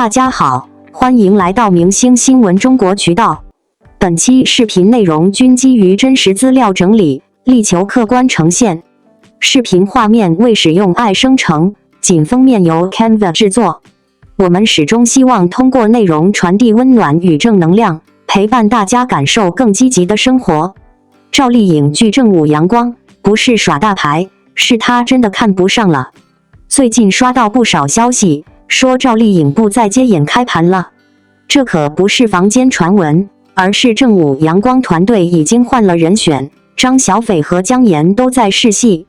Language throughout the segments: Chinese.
大家好，欢迎来到明星新闻中国渠道。本期视频内容均基于真实资料整理，力求客观呈现。视频画面未使用AI生成，仅封面由 Canva 制作。我们始终希望通过内容传递温暖与正能量，陪伴大家感受更积极的生活。赵丽颖拒正午阳光，不是耍大牌，是她真的看不上了。最近刷到不少消息，说赵丽颖不再接演开盘了。这可不是坊间传闻，而是正午阳光团队已经换了人选，张小斐和姜妍都在试戏。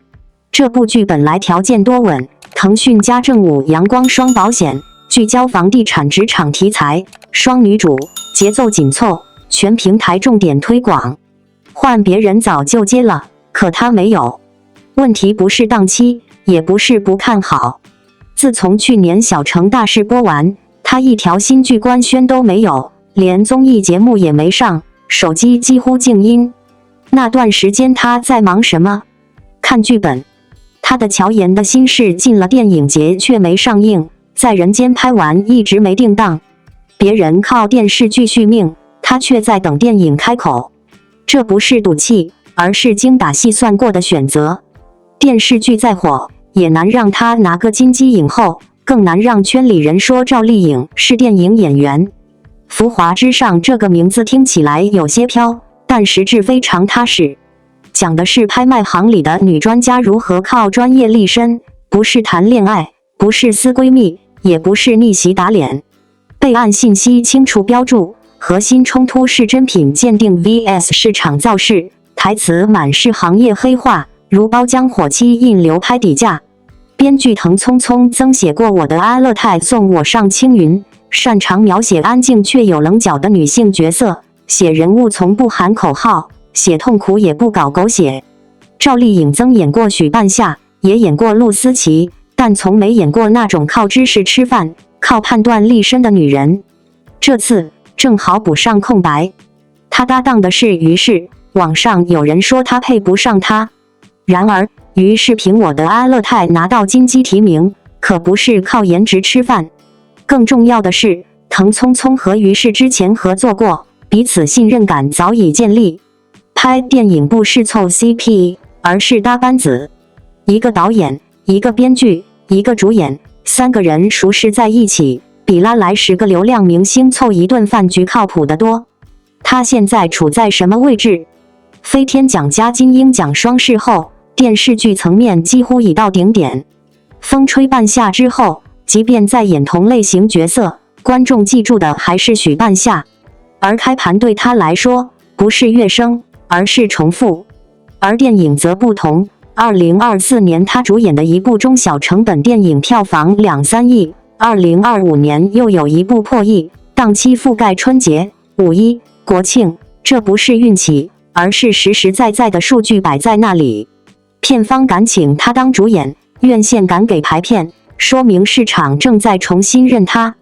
这部剧本来条件多稳，腾讯加正午阳光双保险，聚焦房地产职场题材，双女主，节奏紧凑，全平台重点推广。换别人早就接了，可他没有。问题不是档期，也不是不看好。自从去年小城大事播完，他一条新剧官宣都没有，连综艺节目也没上，手机几乎静音。那段时间他在忙什么？看剧本。他的乔妍的心事进了电影节却没上映，在人间拍完一直没定档。别人靠电视剧续命，他却在等电影开口。这不是赌气，而是精打细算过的选择。电视剧再火，也难让他拿个金鸡影后，更难让圈里人说赵丽颖是电影演员。浮华之上这个名字听起来有些飘，但实质非常踏实。讲的是拍卖行里的女专家如何靠专业立身，不是谈恋爱，不是私闺蜜，也不是逆袭打脸。备案信息清楚标注，核心冲突是真品鉴定 vs 市场造势，台词满是行业黑话，如包浆火漆印流拍底价。编剧滕聪聪曾写过《我的阿勒泰送我上青云》，擅长描写安静却有棱角的女性角色，写人物从不喊口号，写痛苦也不搞狗血。赵丽颖曾演过许半夏，也演过陆思琪，但从没演过那种靠知识吃饭、靠判断立身的女人。这次正好补上空白。她搭档的是于适，网上有人说她配不上她。然而于适凭我的阿勒泰拿到金鸡提名，可不是靠颜值吃饭。更重要的是，滕聪聪和于适之前合作过，彼此信任感早已建立。拍电影不是凑 CP， 而是搭班子。一个导演，一个编剧，一个主演，3个人熟识在一起，比拉来10个流量明星凑一顿饭局靠谱得多。他现在处在什么位置？飞天奖加金鹰奖双视后，电视剧层面几乎已到顶点。风吹半夏之后，即便在演同类型角色，观众记住的还是许半夏。而开盘对他来说，不是跃升，而是重复。而电影则不同，2024年他主演的一部中小成本电影票房2-3亿，2025年又有一部破亿，档期覆盖春节、五一、国庆，这不是运气，而是实实在在的数据摆在那里。片方敢请他当主演，院线敢给排片，说明市场正在重新认他。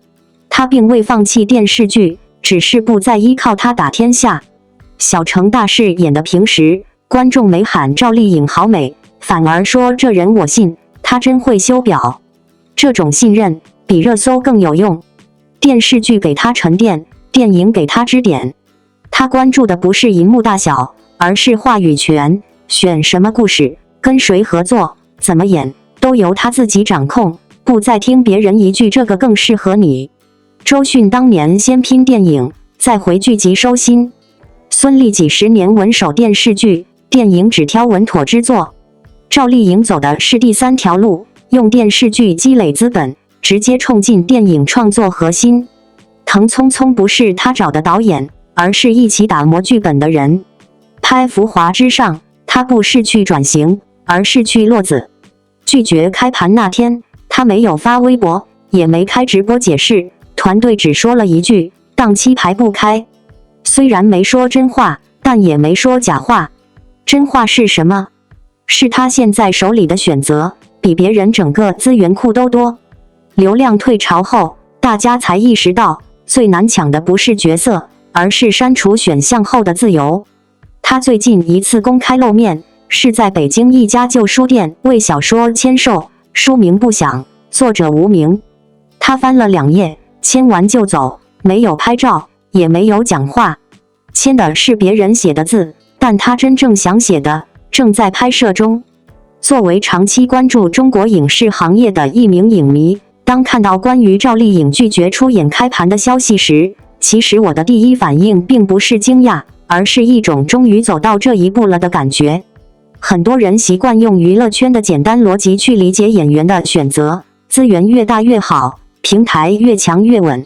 他并未放弃电视剧，只是不再依靠他打天下。小城大事演得平时，观众没喊赵丽颖好美，反而说这人我信，她真会修表。这种信任比热搜更有用。电视剧给他沉淀，电影给他支点。他关注的不是银幕大小，而是话语权，选什么故事，跟谁合作，怎么演，都由他自己掌控，不再听别人一句这个更适合你。周迅当年先拼电影，再回剧集收心。孙俪几10年稳守电视剧，电影只挑稳妥之作。赵丽颖走的是第3条路，用电视剧积累资本，直接冲进电影创作核心。滕聪聪不是他找的导演，而是一起打磨剧本的人。拍《浮华之上》，他不是去转型，而是去落子。拒绝开盘那天，他没有发微博，也没开直播解释，团队只说了一句：档期排不开。虽然没说真话，但也没说假话。真话是什么？是他现在手里的选择比别人整个资源库都多。流量退潮后，大家才意识到，最难抢的不是角色，而是删除选项后的自由。他最近一次公开露面，是在北京一家旧书店为小说签售，书名不详，作者无名。他翻了2页，签完就走，没有拍照，也没有讲话。签的是别人写的字，但他真正想写的正在拍摄中。作为长期关注中国影视行业的一名影迷，当看到关于赵丽颖拒绝出演开盘的消息时，其实我的第一反应并不是惊讶，而是一种终于走到这一步了的感觉。很多人习惯用娱乐圈的简单逻辑去理解演员的选择，资源越大越好，平台越强越稳。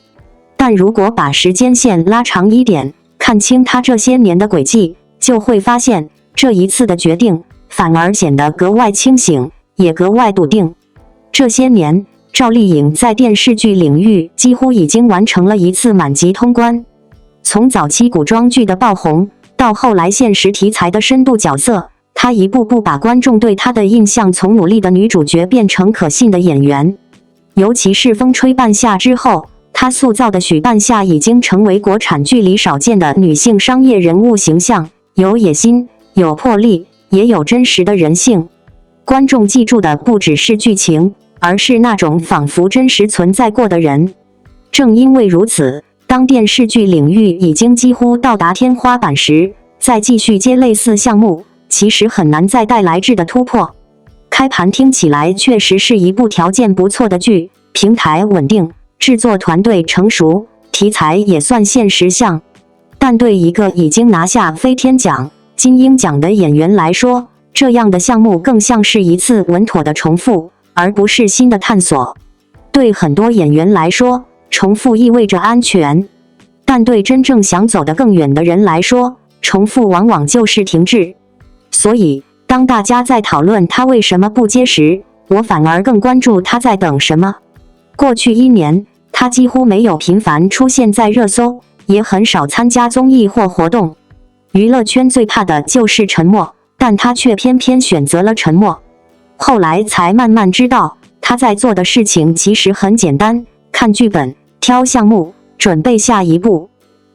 但如果把时间线拉长一点，看清他这些年的轨迹，就会发现这一次的决定反而显得格外清醒，也格外笃定。这些年，赵丽颖在电视剧领域几乎已经完成了一次满级通关。从早期古装剧的爆红，到后来现实题材的深度角色，她一步步把观众对她的印象从努力的女主角变成可信的演员。尤其是《风吹半夏》之后，她塑造的许半夏已经成为国产剧里少见的女性商业人物形象，有野心，有魄力，也有真实的人性。观众记住的不只是剧情，而是那种仿佛真实存在过的人。正因为如此，当电视剧领域已经几乎到达天花板时，再继续接类似项目，其实很难再带来质的突破。开盘听起来确实是一部条件不错的剧，平台稳定，制作团队成熟，题材也算现实向。但对一个已经拿下飞天奖、金鹰奖的演员来说，这样的项目更像是一次稳妥的重复，而不是新的探索。对很多演员来说，重复意味着安全，但对真正想走得更远的人来说，重复往往就是停滞。所以，当大家在讨论他为什么不接时，我反而更关注他在等什么。过去1年，他几乎没有频繁出现在热搜，也很少参加综艺或活动。娱乐圈最怕的就是沉默，但他却偏偏选择了沉默。后来才慢慢知道，他在做的事情其实很简单，看剧本，挑项目，准备下一步。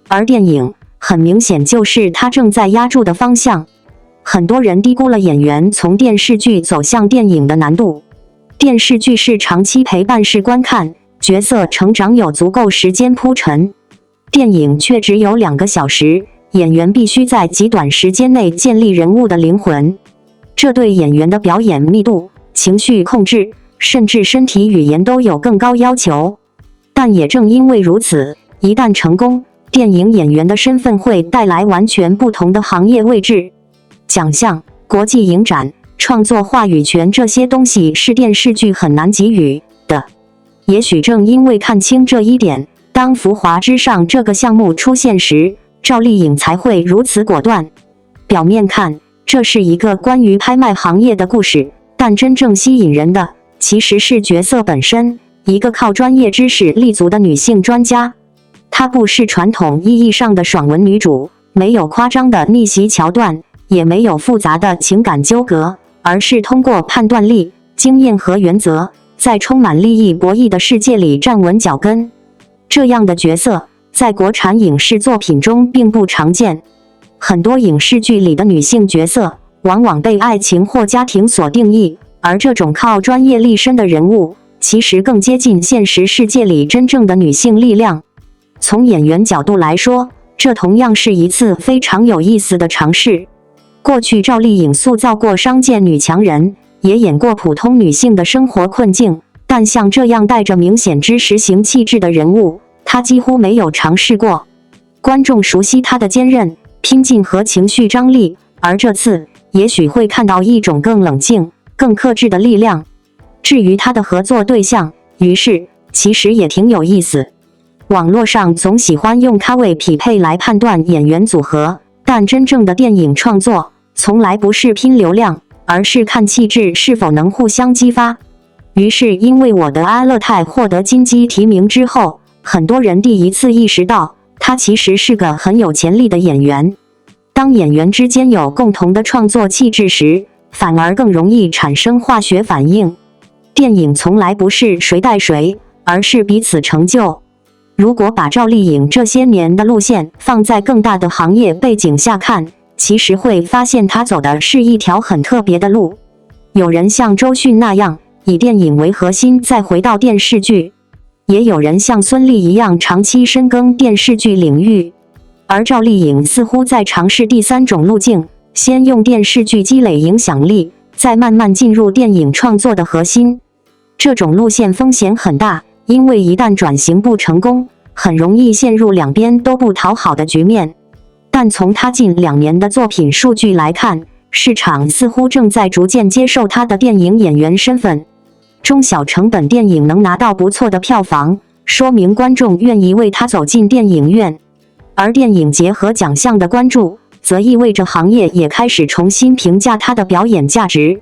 而电影，很明显就是他正在压住的方向。很多人低估了演员从电视剧走向电影的难度。电视剧是长期陪伴式观看，角色成长有足够时间铺陈。电影却只有2个小时，演员必须在极短时间内建立人物的灵魂。这对演员的表演密度、情绪控制，甚至身体语言都有更高要求。但也正因为如此，一旦成功，电影演员的身份会带来完全不同的行业位置。奖项、国际影展、创作话语权这些东西是电视剧很难给予的。也许正因为看清这一点，当《浮华之上》这个项目出现时，赵丽颖才会如此果断。表面看，这是一个关于拍卖行业的故事，但真正吸引人的其实是角色本身，一个靠专业知识立足的女性专家。她不是传统意义上的爽文女主，没有夸张的逆袭桥段，也没有复杂的情感纠葛，而是通过判断力、经验和原则，在充满利益博弈的世界里站稳脚跟。这样的角色在国产影视作品中并不常见。很多影视剧里的女性角色往往被爱情或家庭所定义，而这种靠专业立身的人物，其实更接近现实世界里真正的女性力量。从演员角度来说，这同样是一次非常有意思的尝试。过去赵丽颖塑造过商界女强人，也演过普通女性的生活困境，但像这样带着明显知识型气质的人物，她几乎没有尝试过。观众熟悉她的坚韧、拼劲和情绪张力，而这次也许会看到一种更冷静、更克制的力量。至于她的合作对象，于是其实也挺有意思。网络上总喜欢用咖位匹配来判断演员组合，但真正的电影创作从来不是拼流量，而是看气质是否能互相激发。于是因为我的阿勒泰获得金鸡提名之后，很多人第一次意识到他其实是个很有潜力的演员。当演员之间有共同的创作气质时，反而更容易产生化学反应。电影从来不是谁带谁，而是彼此成就。如果把赵丽颖这些年的路线放在更大的行业背景下看，其实会发现她走的是一条很特别的路。有人像周迅那样以电影为核心再回到电视剧，也有人像孙俪一样长期深耕电视剧领域。而赵丽颖似乎在尝试第三种路径，先用电视剧积累影响力，再慢慢进入电影创作的核心。这种路线风险很大，因为一旦转型不成功，很容易陷入两边都不讨好的局面。但从他近2年的作品数据来看，市场似乎正在逐渐接受他的电影演员身份。中小成本电影能拿到不错的票房，说明观众愿意为他走进电影院。而电影节和奖项的关注，则意味着行业也开始重新评价他的表演价值。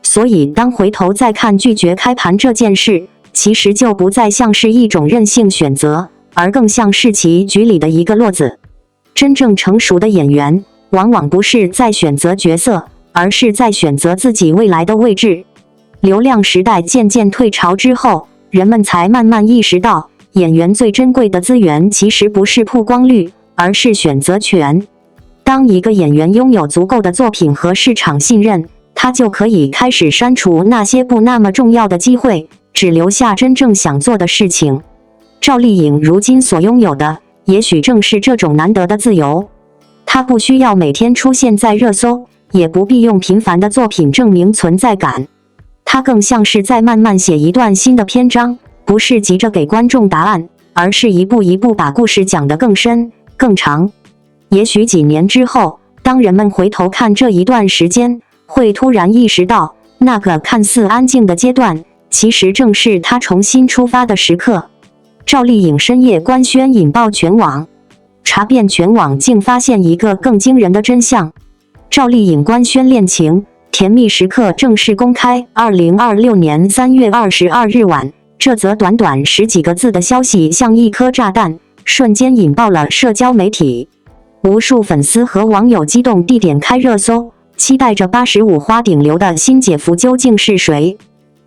所以当回头再看拒绝开盘这件事，其实就不再像是一种任性选择，而更像是棋局里的一个落子。真正成熟的演员，往往不是在选择角色，而是在选择自己未来的位置。流量时代渐渐退潮之后，人们才慢慢意识到，演员最珍贵的资源其实不是曝光率，而是选择权。当一个演员拥有足够的作品和市场信任，他就可以开始删除那些不那么重要的机会，只留下真正想做的事情。赵丽颖如今所拥有的，也许正是这种难得的自由。她不需要每天出现在热搜，也不必用频繁的作品证明存在感。她更像是在慢慢写一段新的篇章，不是急着给观众答案，而是一步一步把故事讲得更深、更长。也许几年之后，当人们回头看这一段时间，会突然意识到，那个看似安静的阶段，其实正是她重新出发的时刻。赵丽颖深夜官宣引爆全网，查遍全网竟发现一个更惊人的真相：赵丽颖官宣恋情，甜蜜时刻正式公开。2026年3月22日晚，这则短短10几个字的消息像一颗炸弹，瞬间引爆了社交媒体。无数粉丝和网友激动地点开热搜，期待着85花顶流的新姐夫究竟是谁。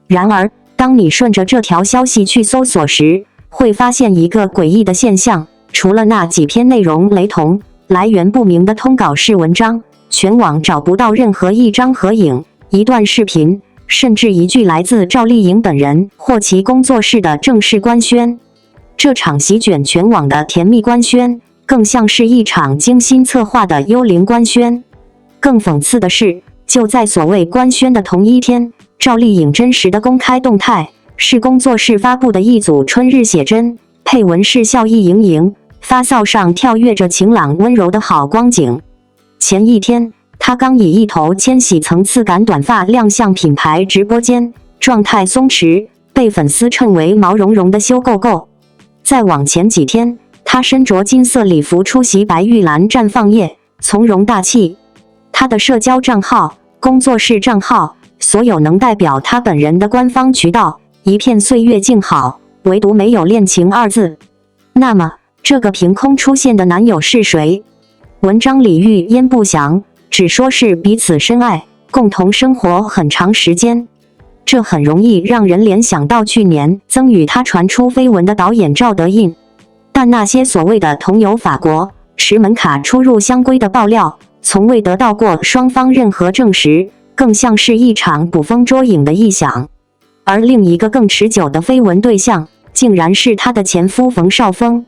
然而，当你顺着这条消息去搜索时，会发现一个诡异的现象：除了那几篇内容雷同、来源不明的通稿式文章，全网找不到任何一张合影、一段视频，甚至一句来自赵丽颖本人或其工作室的正式官宣。这场席卷全网的甜蜜官宣，更像是一场精心策划的幽灵官宣。更讽刺的是，就在所谓官宣的同一天，赵丽颖真实的公开动态是工作室发布的一组春日写真，配文是笑意盈盈，发梢上跳跃着晴朗温柔的好光景。前一天，她刚以一头千禧层次感短发亮相品牌直播间，状态松弛，被粉丝称为毛茸茸的修够够。再往前几天，她身着金色礼服出席白玉兰绽放夜，从容大气。她的社交账号、工作室账号，所有能代表她本人的官方渠道，一片岁月静好，唯独没有恋情2字。那么，这个凭空出现的男友是谁？文章里欲言不详，只说是彼此深爱，共同生活很长时间。这很容易让人联想到去年曾与他传出绯闻的导演赵德胤。但那些所谓的同游法国、持门卡出入香闺的爆料，从未得到过双方任何证实，更像是一场捕风捉影的臆想。而另一个更持久的绯闻对象，竟然是她的前夫冯绍峰。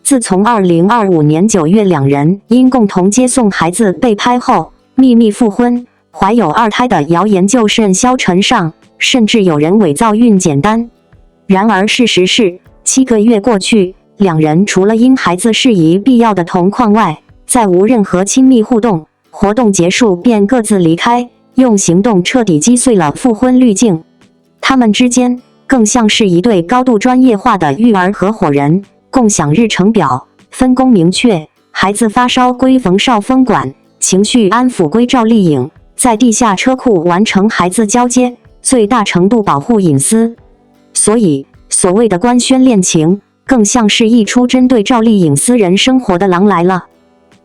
自从2025年9月两人因共同接送孩子被拍后，秘密复婚，怀有2胎的谣言就甚嚣尘上，甚至有人伪造孕检单。然而事实是，7个月过去，两人除了因孩子事宜必要的同框外，再无任何亲密互动，活动结束便各自离开，用行动彻底击碎了复婚滤镜。他们之间更像是一对高度专业化的育儿合伙人，共享日程表，分工明确，孩子发烧归冯绍峰管，情绪安抚归赵丽颖，在地下车库完成孩子交接，最大程度保护隐私。所以，所谓的官宣恋情，更像是一出针对赵丽颖私人生活的狼来了。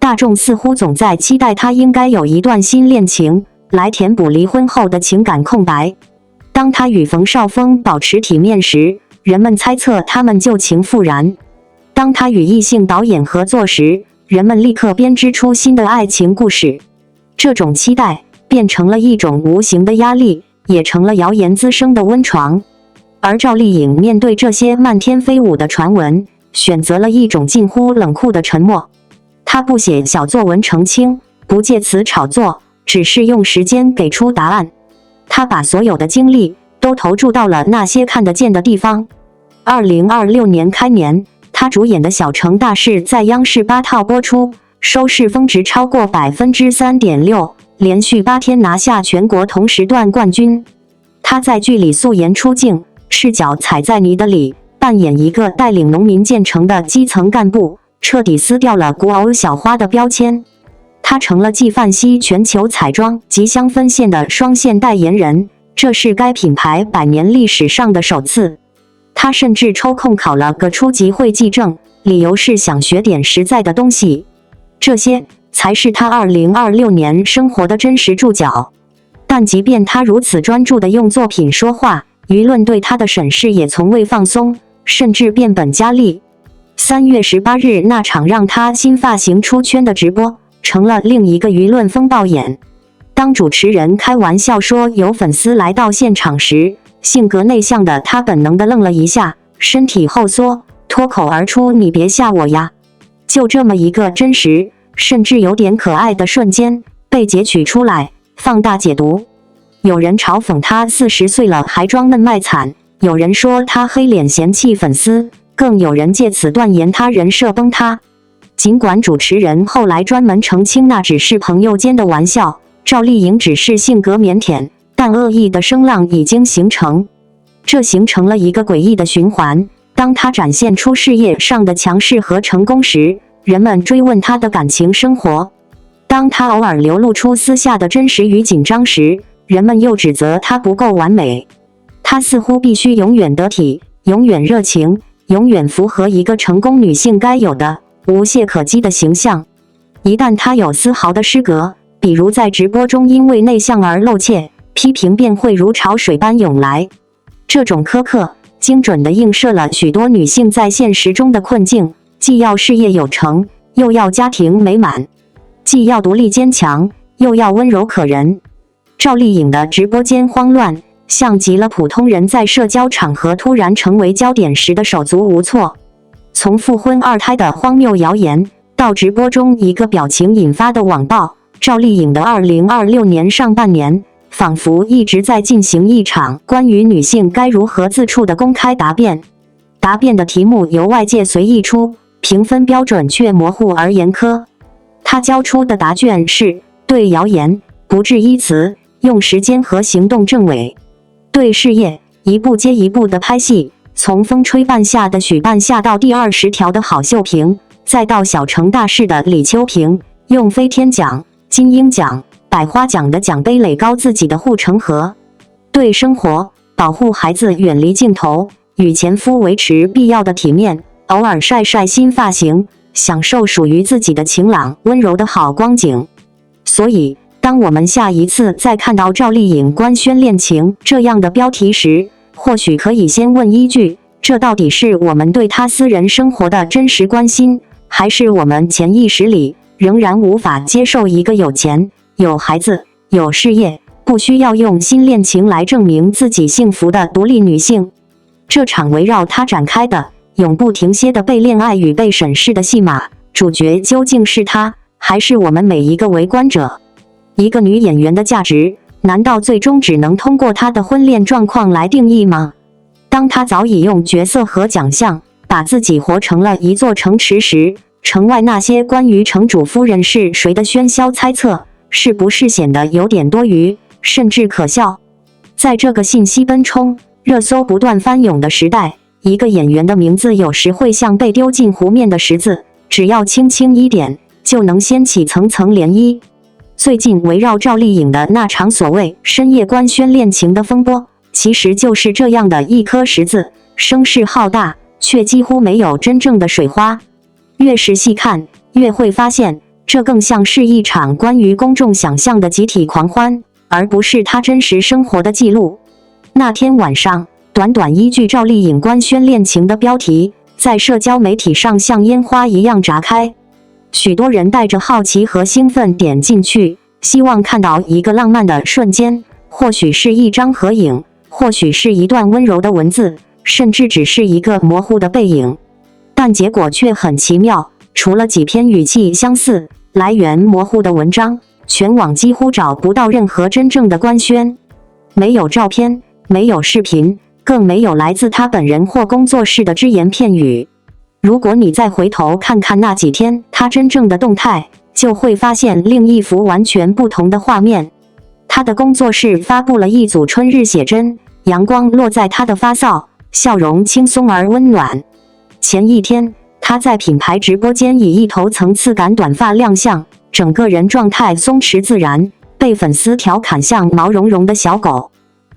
大众似乎总在期待她应该有一段新恋情，来填补离婚后的情感空白。当她与冯绍峰保持体面时，人们猜测他们旧情复燃；当她与异性导演合作时，人们立刻编织出新的爱情故事。这种期待变成了一种无形的压力，也成了谣言滋生的温床。而赵丽颖面对这些漫天飞舞的传闻，选择了一种近乎冷酷的沉默。她不写小作文澄清，不借此炒作，只是用时间给出答案。她把所有的精力都投注到了那些看得见的地方。2026年开年，她主演的《小城大事》在央视8套播出，收视峰值超过 3.6%， 连续8天拿下全国同时段冠军。她在剧里素颜出镜，赤脚踩在泥地里，扮演一个带领农民建成的基层干部，彻底撕掉了古偶小花的标签。她成了纪梵希全球彩妆及香氛线的双线代言人，这是该品牌100年历史上的首次。她甚至抽空考了个初级会计证，理由是想学点实在的东西。这些才是她2026年生活的真实注脚。但即便她如此专注地用作品说话，舆论对她的审视也从未放松，甚至变本加厉。3月18日那场让她新发型出圈的直播，成了另一个舆论风暴眼。当主持人开玩笑说有粉丝来到现场时，性格内向的她本能地愣了一下，身体后缩，脱口而出：“你别吓我呀！”就这么一个真实，甚至有点可爱的瞬间，被截取出来，放大解读。有人嘲讽她40岁了还装嫩卖惨，有人说她黑脸嫌弃粉丝，更有人借此断言她人设崩塌。尽管主持人后来专门澄清那只是朋友间的玩笑，赵丽颖只是性格腼腆，但恶意的声浪已经形成。这形成了一个诡异的循环。当她展现出事业上的强势和成功时，人们追问她的感情生活；当她偶尔流露出私下的真实与紧张时，人们又指责她不够完美。她似乎必须永远得体，永远热情，永远符合一个成功女性该有的无懈可击的形象。一旦她有丝毫的失格，比如在直播中因为内向而露怯，批评便会如潮水般涌来。这种苛刻精准地映射了许多女性在现实中的困境，既要事业有成，又要家庭美满；既要独立坚强，又要温柔可人。赵丽颖的直播间慌乱，像极了普通人在社交场合突然成为焦点时的手足无措。从复婚2胎的荒谬谣言，到直播中一个表情引发的网暴，赵丽颖的2026年上半年仿佛一直在进行一场关于女性该如何自处的公开答辩。答辩的题目由外界随意出，评分标准却模糊而严苛。她交出的答卷是：对谣言不置一词，用时间和行动证伪；对事业一步接一步的拍戏，从风吹半夏的许半夏到第20条的郝秀萍，再到小成大事的李秋萍，用飞天奖、金鹰奖、百花奖的奖杯垒高自己的护城河；对生活保护孩子远离镜头，与前夫维持必要的体面，偶尔晒晒新发型，享受属于自己的晴朗温柔的好光景。所以当我们下一次再看到赵丽颖官宣恋情这样的标题时，或许可以先问一句：这到底是我们对她私人生活的真实关心，还是我们潜意识里仍然无法接受一个有钱、有孩子、有事业，不需要用新恋情来证明自己幸福的独立女性？这场围绕她展开的永不停歇的被恋爱与被审视的戏码，主角究竟是她，还是我们每一个围观者？一个女演员的价值，难道最终只能通过她的婚恋状况来定义吗？当她早已用角色和奖项把自己活成了一座城池时，城外那些关于城主夫人是谁的喧嚣猜测，是不是显得有点多余，甚至可笑？在这个信息奔冲、热搜不断翻涌的时代，一个演员的名字有时会像被丢进湖面的石子，只要轻轻一点，就能掀起层层涟漪。最近围绕赵丽颖的那场所谓深夜官宣恋情的风波，其实就是这样的一颗石子，声势浩大，却几乎没有真正的水花。越是细看，越会发现，这更像是一场关于公众想象的集体狂欢，而不是她真实生活的记录。那天晚上，短短一句赵丽颖官宣恋情的标题，在社交媒体上像烟花一样炸开。许多人带着好奇和兴奋点进去，希望看到一个浪漫的瞬间，或许是一张合影，或许是一段温柔的文字，甚至只是一个模糊的背影，但结果却很奇妙。除了几篇语气相似、来源模糊的文章，全网几乎找不到任何真正的官宣，没有照片，没有视频，更没有来自他本人或工作室的只言片语。如果你再回头看看那几天他真正的动态，就会发现另一幅完全不同的画面。他的工作室发布了一组春日写真，阳光落在他的发梢，笑容轻松而温暖。前一天，他在品牌直播间以一头层次感短发亮相，整个人状态松弛自然，被粉丝调侃像毛茸茸的小狗。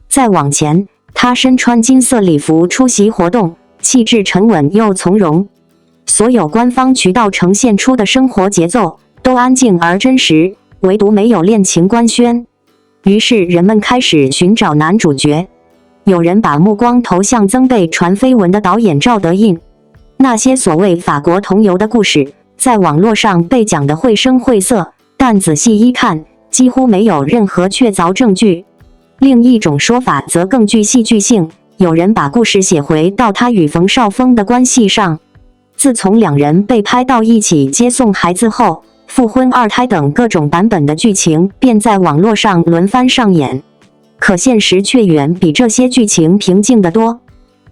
再往前，他身穿金色礼服出席活动，气质沉稳又从容。所有官方渠道呈现出的生活节奏都安静而真实，唯独没有恋情官宣。于是人们开始寻找男主角，有人把目光投向曾被传绯闻的导演赵德胤。那些所谓法国同游的故事，在网络上被讲得绘声绘色，但仔细一看，几乎没有任何确凿证据。另一种说法则更具戏剧性，有人把故事写回到他与冯绍峰的关系上。自从两人被拍到一起接送孩子后，复婚、二胎等各种版本的剧情便在网络上轮番上演，可现实却远比这些剧情平静得多。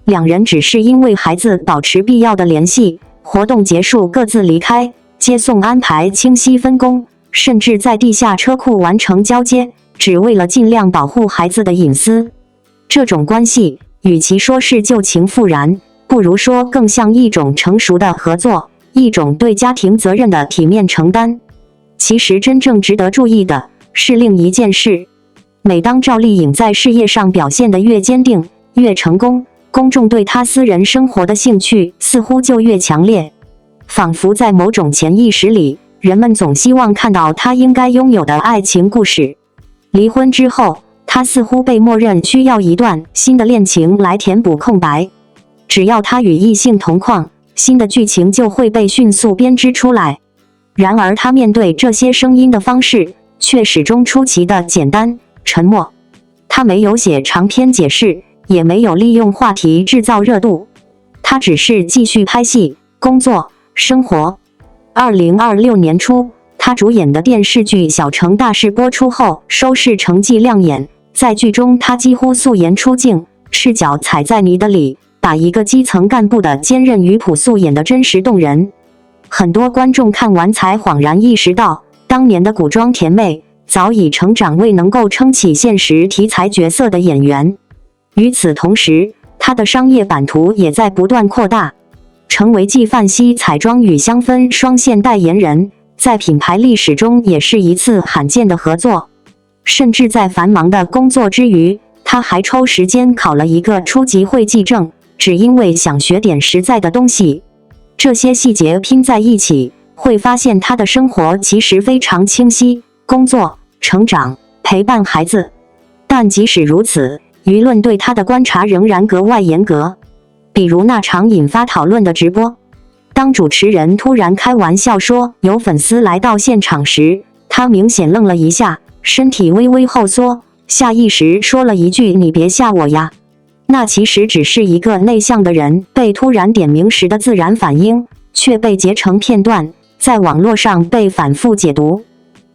两人只是因为孩子保持必要的联系，活动结束各自离开，接送安排清晰分工，甚至在地下车库完成交接，只为了尽量保护孩子的隐私。这种关系，与其说是旧情复燃，不如说更像一种成熟的合作，一种对家庭责任的体面承担。其实真正值得注意的是另一件事，每当赵丽颖在事业上表现得越坚定、越成功，公众对她私人生活的兴趣似乎就越强烈，仿佛在某种潜意识里，人们总希望看到她应该拥有的爱情故事。离婚之后，她似乎被默认需要一段新的恋情来填补空白。只要她与异性同框，新的剧情就会被迅速编织出来。然而她面对这些声音的方式，却始终出奇的简单、沉默。她没有写长篇解释，也没有利用话题制造热度，她只是继续拍戏、工作、生活。2026年初，她主演的电视剧《小城大事》播出后，收视成绩亮眼。在剧中，她几乎素颜出镜，赤脚踩在泥地里，把一个基层干部的坚韧与朴素演得真实动人。很多观众看完才恍然意识到，当年的古装甜妹早已成长为能够撑起现实题材角色的演员。与此同时，她的商业版图也在不断扩大，成为纪梵希彩妆与香氛双线代言人，在品牌历史中也是一次罕见的合作。甚至在繁忙的工作之余，她还抽时间考了一个初级会计证，只因为想学点实在的东西。这些细节拼在一起，会发现她的生活其实非常清晰：工作、成长、陪伴孩子。但即使如此，舆论对她的观察仍然格外严格。比如那场引发讨论的直播，当主持人突然开玩笑说有粉丝来到现场时，她明显愣了一下，身体微微后缩，下意识说了一句：“你别吓我呀。”那其实只是一个内向的人被突然点名时的自然反应，却被截成片段，在网络上被反复解读。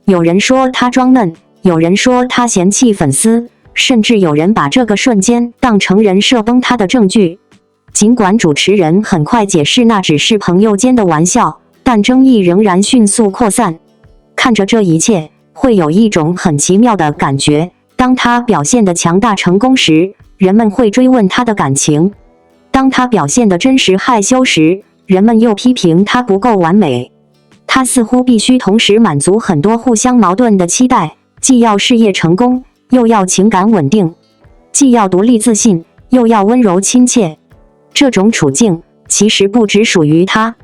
有人说他装嫩，有人说他嫌弃粉丝，甚至有人把这个瞬间当成人设崩塌的证据。尽管主持人很快解释那只是朋友间的玩笑，但争议仍然迅速扩散。看着这一切，会有一种很奇妙的感觉：当他表现得强大成功时，人们会追问他的感情；当他表现得真实害羞时，人们又批评他不够完美。他似乎必须同时满足很多互相矛盾的期待，既要事业成功，又要情感稳定；既要独立自信，又要温柔亲切。这种处境其实不只属于他，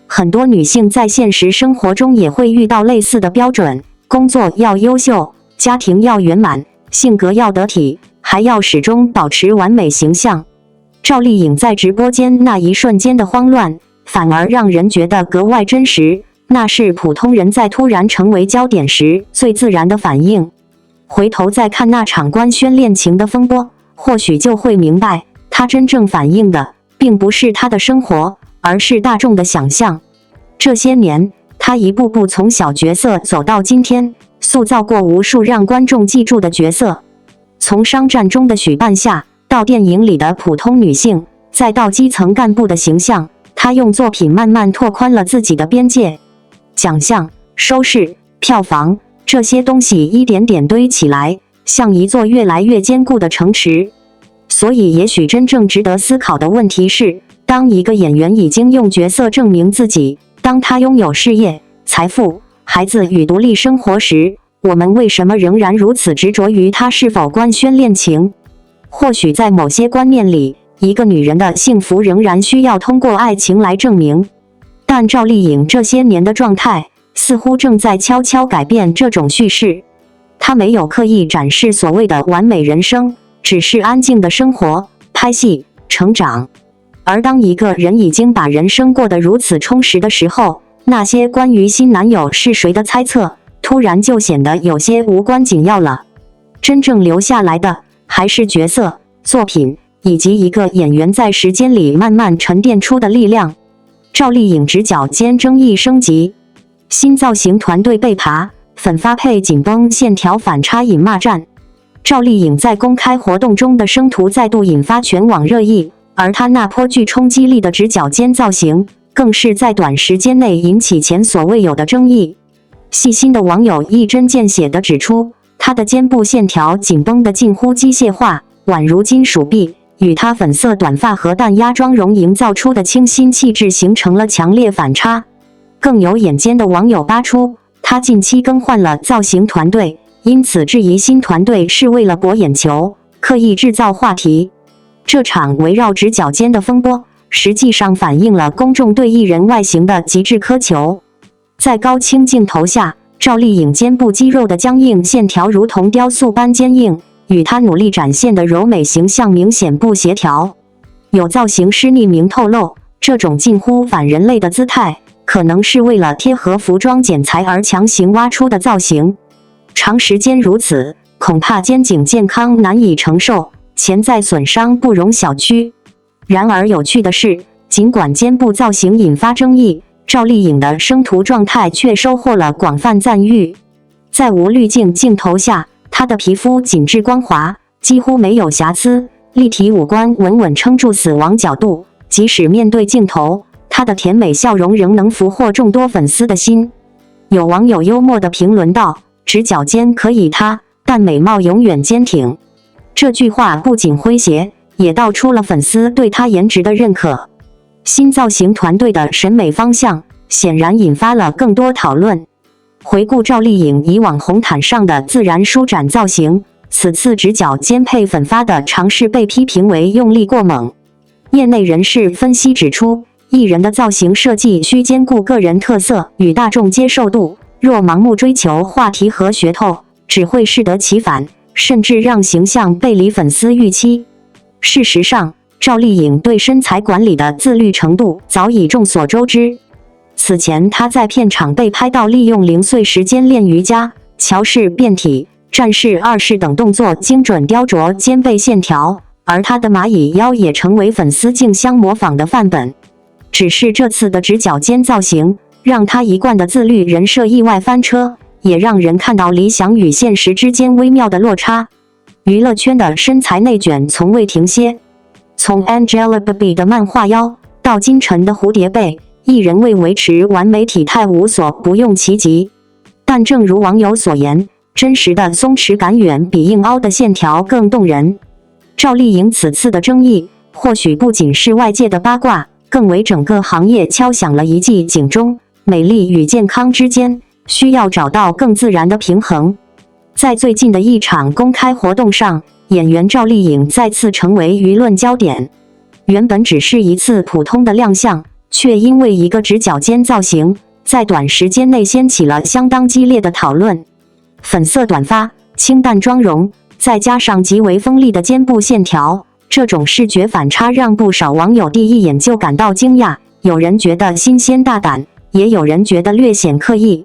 很多女性在现实生活中也会遇到类似的标准：工作要优秀，家庭要圆满，性格要得体，还要始终保持完美形象。赵丽颖在直播间那一瞬间的慌乱，反而让人觉得格外真实，那是普通人在突然成为焦点时最自然的反应。回头再看那场官宣恋情的风波，或许就会明白，她真正反映的并不是她的生活，而是大众的想象。这些年，她一步步从小角色走到今天，塑造过无数让观众记住的角色。从商战中的许半夏，到电影里的普通女性，再到基层干部的形象，她用作品慢慢拓宽了自己的边界。奖项、收视、票房，这些东西一点点堆起来，像一座越来越坚固的城池。所以也许真正值得思考的问题是，当一个演员已经用角色证明自己，当他拥有事业、财富、孩子与独立生活时，我们为什么仍然如此执着于他是否官宣恋情？或许在某些观念里，一个女人的幸福仍然需要通过爱情来证明。但赵丽颖这些年的状态，似乎正在悄悄改变这种叙事。她没有刻意展示所谓的完美人生，只是安静的生活、拍戏、成长。而当一个人已经把人生过得如此充实的时候，那些关于新男友是谁的猜测，突然就显得有些无关紧要了。真正留下来的，还是角色、作品，以及一个演员在时间里慢慢沉淀出的力量。赵丽颖直角肩争议升级，新造型团队被扒，粉发配紧绷线条反差引骂战。赵丽颖在公开活动中的生图再度引发全网热议，而她那颇具冲击力的直角肩造型，更是在短时间内引起前所未有的争议。细心的网友一针见血地指出，她的肩部线条紧绷得近乎机械化，宛如金属臂，与她粉色短发和淡压妆容营造出的清新气质形成了强烈反差。更有眼尖的网友扒出，她近期更换了造型团队，因此质疑新团队是为了博眼球，刻意制造话题。这场围绕直角肩的风波，实际上反映了公众对艺人外形的极致苛求。在高清镜头下，赵丽颖肩部肌肉的僵硬线条如同雕塑般坚硬，与她努力展现的柔美形象明显不协调。有造型师匿名透露，这种近乎反人类的姿态，可能是为了贴合服装剪裁而强行挖出的造型。长时间如此，恐怕肩颈健康难以承受，潜在损伤不容小觑。然而有趣的是，尽管肩部造型引发争议，赵丽颖的生图状态却收获了广泛赞誉。在无滤镜镜头下，她的皮肤紧致光滑，几乎没有瑕疵，立体五官稳稳撑住死亡角度。即使面对镜头，她的甜美笑容仍能俘获众多粉丝的心。有网友幽默地评论道：“直角肩可以塌，但美貌永远坚挺。”这句话不仅诙谐，也道出了粉丝对她颜值的认可。新造型团队的审美方向显然引发了更多讨论。回顾赵丽颖以往红毯上的自然舒展造型，此次直角肩配粉发的尝试被批评为用力过猛。业内人士分析指出，艺人的造型设计需兼顾个人特色与大众接受度，若盲目追求话题和噱头，只会适得其反，甚至让形象背离粉丝预期。事实上，赵丽颖对身材管理的自律程度早已众所周知。此前，她在片场被拍到利用零碎时间练瑜伽、桥式变体、战式二式等动作，精准雕琢肩背线条，而她的蚂蚁腰也成为粉丝竞相模仿的范本。只是这次的直角肩造型，让她一贯的自律人设意外翻车，也让人看到理想与现实之间微妙的落差。娱乐圈的身材内卷从未停歇。从 Angelababy 的漫画腰到金晨的蝴蝶背，艺人为维持完美体态无所不用其极。但正如网友所言，真实的松弛感远比硬凹的线条更动人。赵丽颖此次的争议，或许不仅是外界的八卦，更为整个行业敲响了一记警钟。美丽与健康之间，需要找到更自然的平衡。在最近的一场公开活动上，演员赵丽颖再次成为舆论焦点。原本只是一次普通的亮相，却因为一个直角肩造型，在短时间内掀起了相当激烈的讨论。粉色短发、清淡妆容，再加上极为锋利的肩部线条，这种视觉反差让不少网友第一眼就感到惊讶。有人觉得新鲜大胆，也有人觉得略显刻意。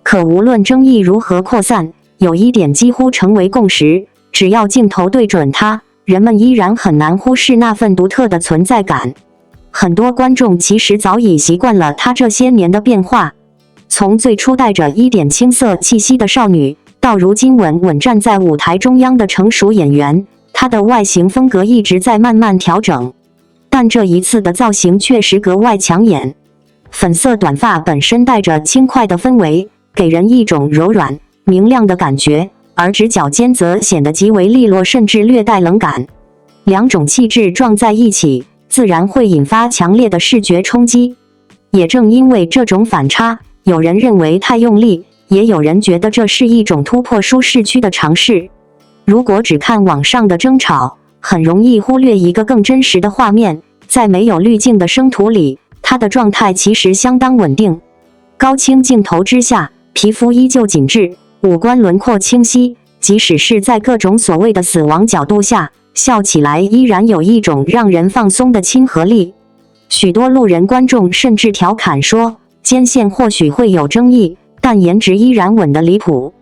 可无论争议如何扩散，有一点几乎成为共识：只要镜头对准它，人们依然很难忽视那份独特的存在感。很多观众其实早已习惯了她这些年的变化，从最初带着一点青涩气息的少女，到如今稳稳站在舞台中央的成熟演员，她的外形风格一直在慢慢调整。但这一次的造型确实格外抢眼，粉色短发本身带着轻快的氛围，给人一种柔软明亮的感觉，而直角肩则显得极为利落，甚至略带冷感。两种气质撞在一起，自然会引发强烈的视觉冲击。也正因为这种反差，有人认为太用力，也有人觉得这是一种突破舒适区的尝试。如果只看网上的争吵，很容易忽略一个更真实的画面，在没有滤镜的生图里，她的状态其实相当稳定。高清镜头之下，皮肤依旧紧致，五官轮廓清晰，即使是在各种所谓的死亡角度下，笑起来依然有一种让人放松的亲和力。许多路人观众甚至调侃说，肩线或许会有争议，但颜值依然稳得离谱。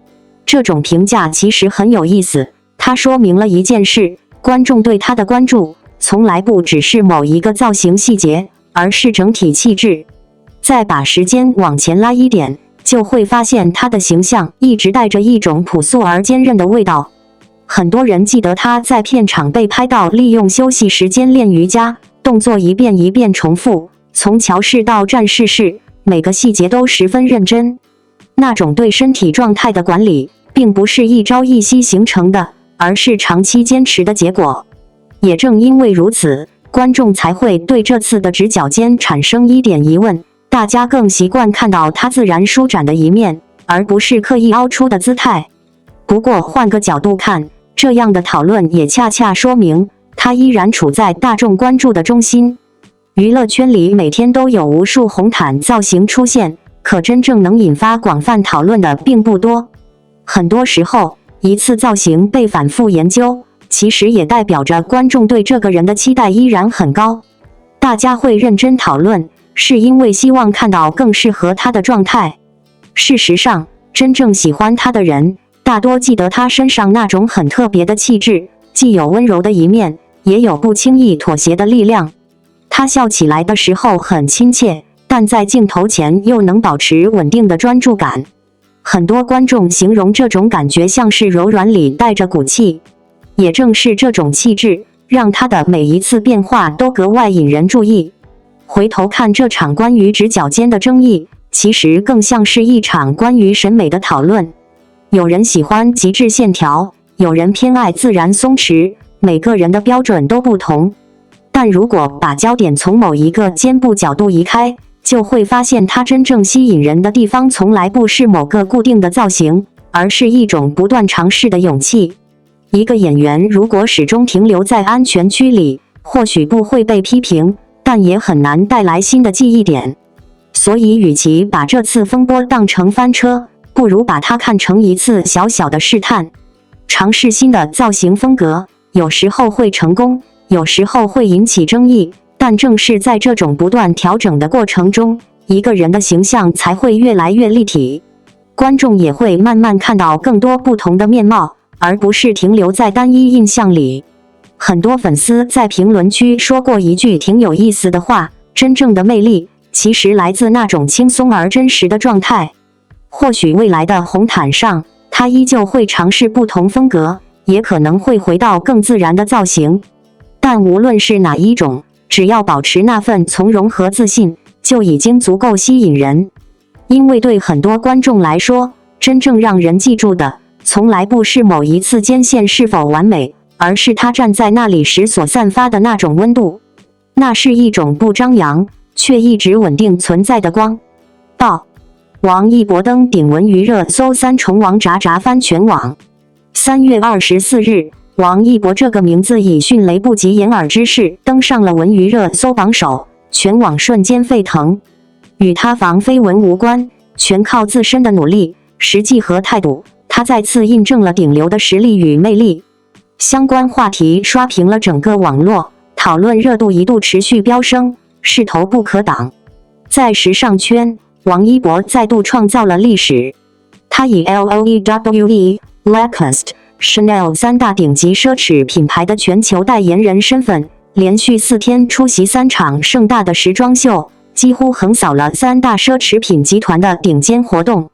这种评价其实很有意思，它说明了一件事，观众对她的关注从来不只是某一个造型细节，而是整体气质。再把时间往前拉一点，就会发现她的形象一直带着一种朴素而坚韧的味道。很多人记得她在片场被拍到利用休息时间练瑜伽，动作一遍一遍重复，从桥式到战士式，每个细节都十分认真。那种对身体状态的管理，并不是一朝一夕形成的，而是长期坚持的结果。也正因为如此，观众才会对这次的直角肩产生一点疑问，大家更习惯看到她自然舒展的一面，而不是刻意凹出的姿态。不过换个角度看，这样的讨论也恰恰说明，她依然处在大众关注的中心。娱乐圈里每天都有无数红毯造型出现，可真正能引发广泛讨论的并不多。很多时候，一次造型被反复研究，其实也代表着观众对这个人的期待依然很高。大家会认真讨论，是因为希望看到更适合他的状态。事实上，真正喜欢他的人，大多记得他身上那种很特别的气质，既有温柔的一面，也有不轻易妥协的力量。他笑起来的时候很亲切，但在镜头前又能保持稳定的专注感。很多观众形容这种感觉像是柔软里带着骨气。也正是这种气质，让他的每一次变化都格外引人注意。回头看这场关于直角肩的争议，其实更像是一场关于审美的讨论。有人喜欢极致线条，有人偏爱自然松弛，每个人的标准都不同。但如果把焦点从某一个肩部角度移开，就会发现它真正吸引人的地方从来不是某个固定的造型，而是一种不断尝试的勇气。一个演员如果始终停留在安全区里，或许不会被批评，但也很难带来新的记忆点。所以与其把这次风波当成翻车，不如把它看成一次小小的试探。尝试新的造型风格，有时候会成功，有时候会引起争议，但正是在这种不断调整的过程中，一个人的形象才会越来越立体，观众也会慢慢看到更多不同的面貌，而不是停留在单一印象里。很多粉丝在评论区说过一句挺有意思的话，真正的魅力其实来自那种轻松而真实的状态。或许未来的红毯上，他依旧会尝试不同风格，也可能会回到更自然的造型。但无论是哪一种，只要保持那份从容和自信，就已经足够吸引人。因为对很多观众来说，真正让人记住的，从来不是某一次肩线是否完美，而是他站在那里时所散发的那种温度。那是一种不张扬，却一直稳定存在的光。报王一博登顶文娱热搜三重王炸翻全网。3月24日，王一博这个名字以迅雷不及掩耳之势登上了文娱热搜榜首，全网瞬间沸腾。与他防绯闻无关，全靠自身的努力、实际和态度，他再次印证了顶流的实力与魅力。相关话题刷屏了整个网络，讨论热度一度持续飙升，势头不可挡。在时尚圈，王一博再度创造了历史。他以 LOEWE Lacoste Chanel 三大顶级奢侈品牌的全球代言人身份，连续4天出席3场盛大的时装秀，几乎横扫了3大奢侈品集团的顶尖活动。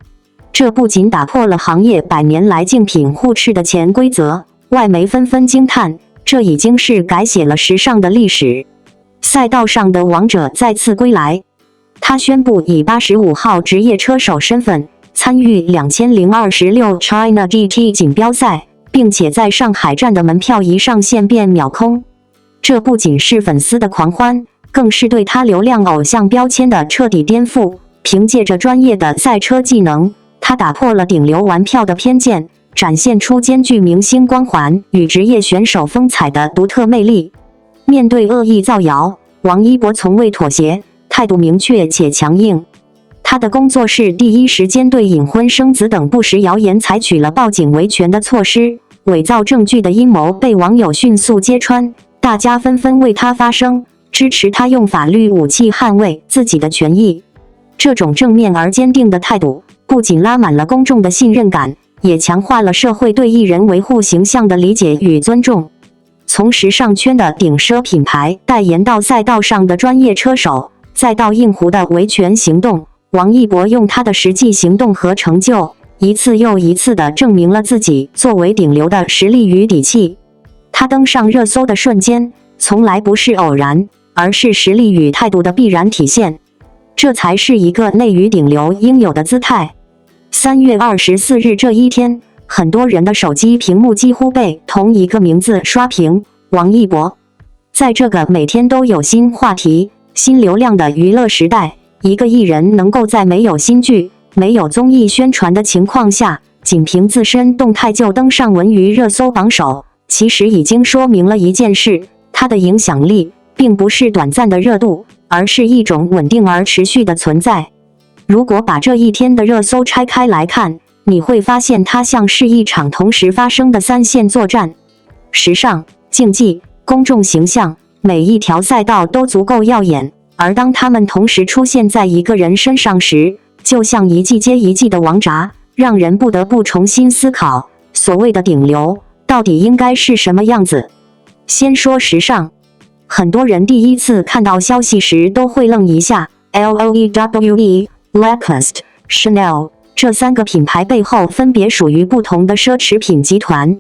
这不仅打破了行业100年来竞品互斥的潜规则，外媒纷纷惊叹，这已经是改写了时尚的历史。赛道上的王者再次归来，他宣布以85号职业车手身份参与2026 China GT 锦标赛，并且在上海站的门票一上线便秒空。这不仅是粉丝的狂欢，更是对他流量偶像标签的彻底颠覆。凭借着专业的赛车技能，他打破了顶流玩票的偏见，展现出兼具明星光环与职业选手风采的独特魅力。面对恶意造谣，王一博从未妥协，态度明确且强硬。他的工作室第一时间对隐婚生子等不实谣言采取了报警维权的措施，伪造证据的阴谋被网友迅速揭穿，大家纷纷为他发声，支持他用法律武器捍卫自己的权益。这种正面而坚定的态度，不仅拉满了公众的信任感，也强化了社会对艺人维护形象的理解与尊重。从时尚圈的顶奢品牌代言到赛道上的专业车手，再到硬湖的维权行动，王一博用他的实际行动和成就，一次又一次地证明了自己作为顶流的实力与底气。他登上热搜的瞬间，从来不是偶然，而是实力与态度的必然体现。这才是一个内娱顶流应有的姿态。3月24日这一天，很多人的手机屏幕几乎被同一个名字刷屏：王一博。在这个每天都有新话题、新流量的娱乐时代，一个艺人能够在没有新剧、没有综艺宣传的情况下，仅凭自身动态就登上文娱热搜榜首，其实已经说明了一件事：他的影响力并不是短暂的热度，而是一种稳定而持续的存在。如果把这一天的热搜拆开来看，你会发现它像是一场同时发生的3线作战。时尚、竞技、公众形象，每一条赛道都足够耀眼，而当它们同时出现在一个人身上时，就像一季接一季的王炸，让人不得不重新思考，所谓的顶流到底应该是什么样子。先说时尚，很多人第一次看到消息时都会愣一下。Lacoste、Chanel 这3个品牌背后分别属于不同的奢侈品集团。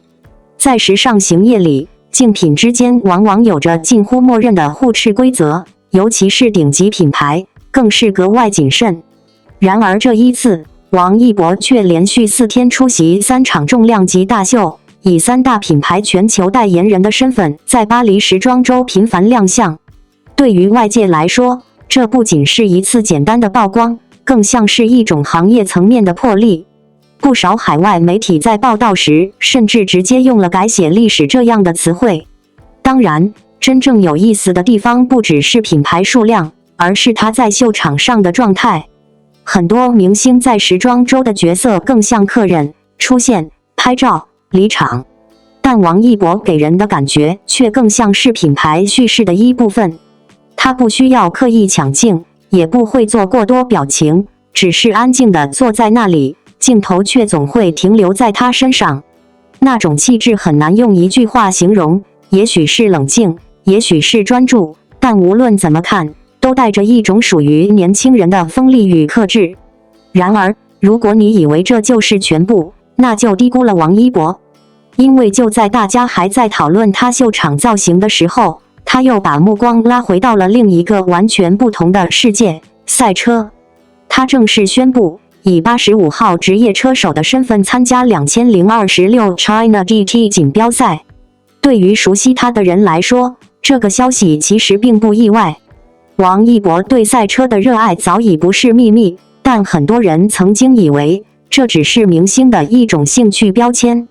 在时尚行业里，竞品之间往往有着近乎默认的互斥规则，尤其是顶级品牌，更是格外谨慎。然而这一次，王一博却连续4天出席3场重量级大秀，以3大品牌全球代言人的身份在巴黎时装周频繁亮相。对于外界来说，这不仅是一次简单的曝光，更像是一种行业层面的破例。不少海外媒体在报道时，甚至直接用了改写历史这样的词汇。当然，真正有意思的地方不只是品牌数量，而是他在秀场上的状态。很多明星在时装周的角色更像客人，出现、拍照、离场。但王一博给人的感觉却更像是品牌叙事的一部分。他不需要刻意抢镜，也不会做过多表情，只是安静地坐在那里，镜头却总会停留在他身上。那种气质很难用一句话形容，也许是冷静，也许是专注，但无论怎么看，都带着一种属于年轻人的锋利与克制。然而，如果你以为这就是全部，那就低估了王一博。因为就在大家还在讨论他秀场造型的时候，他又把目光拉回到了另一个完全不同的世界——赛车。他正式宣布，以85号职业车手的身份参加2026 China GT 锦标赛。对于熟悉他的人来说，这个消息其实并不意外。王一博对赛车的热爱早已不是秘密，但很多人曾经以为这只是明星的一种兴趣标签。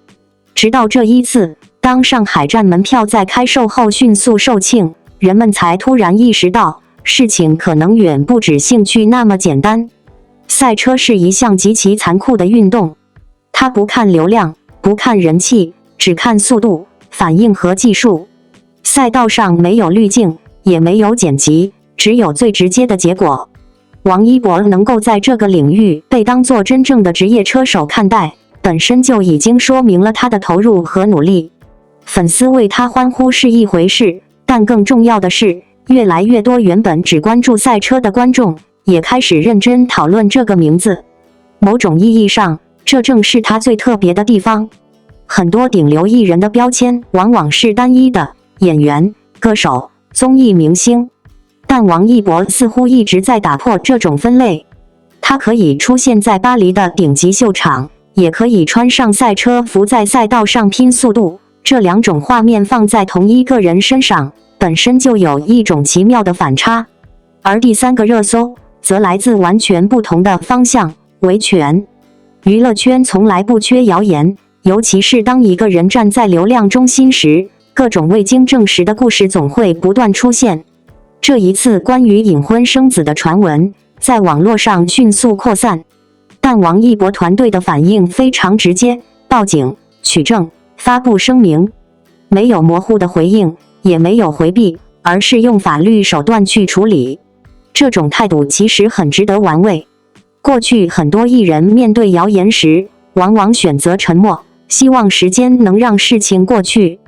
直到这一次，当上海站门票在开售后迅速售罄，人们才突然意识到，事情可能远不止兴趣那么简单。赛车是一项极其残酷的运动，它不看流量，不看人气，只看速度、反应和技术。赛道上没有滤镜，也没有剪辑，只有最直接的结果。王一博能够在这个领域被当作真正的职业车手看待，本身就已经说明了他的投入和努力。粉丝为他欢呼是一回事，但更重要的是，越来越多原本只关注赛车的观众，也开始认真讨论这个名字。某种意义上，这正是他最特别的地方。很多顶流艺人的标签往往是单一的，演员、歌手、综艺明星。但王一博似乎一直在打破这种分类。他可以出现在巴黎的顶级秀场，也可以穿上赛车服在赛道上拼速度。这两种画面放在同一个人身上，本身就有一种奇妙的反差。而第三个热搜则来自完全不同的方向，维权。娱乐圈从来不缺谣言，尤其是当一个人站在流量中心时，各种未经证实的故事总会不断出现。这一次关于隐婚生子的传闻在网络上迅速扩散，但王一博团队的反应非常直接，报警、取证、发布声明，没有模糊的回应，也没有回避，而是用法律手段去处理。这种态度其实很值得玩味。过去很多艺人面对谣言时，往往选择沉默，希望时间能让事情过去。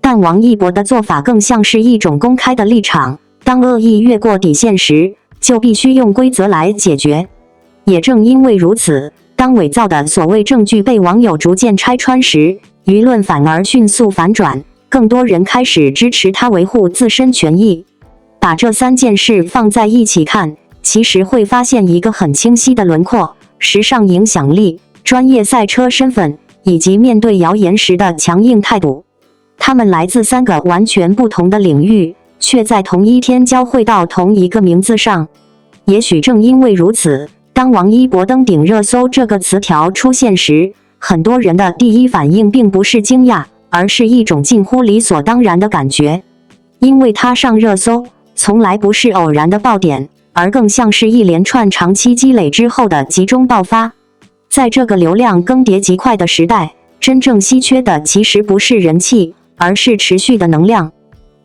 但王一博的做法更像是一种公开的立场，当恶意越过底线时，就必须用规则来解决。也正因为如此，当伪造的所谓证据被网友逐渐拆穿时，舆论反而迅速反转，更多人开始支持他维护自身权益。把这三件事放在一起看，其实会发现一个很清晰的轮廓：时尚影响力、专业赛车身份，以及面对谣言时的强硬态度。他们来自三个完全不同的领域，却在同一天交汇到同一个名字上。也许正因为如此，当王一博登顶热搜这个词条出现时，很多人的第一反应并不是惊讶，而是一种近乎理所当然的感觉。因为他上热搜从来不是偶然的爆点，而更像是一连串长期积累之后的集中爆发。在这个流量更迭极快的时代，真正稀缺的其实不是人气，而是持续的能量。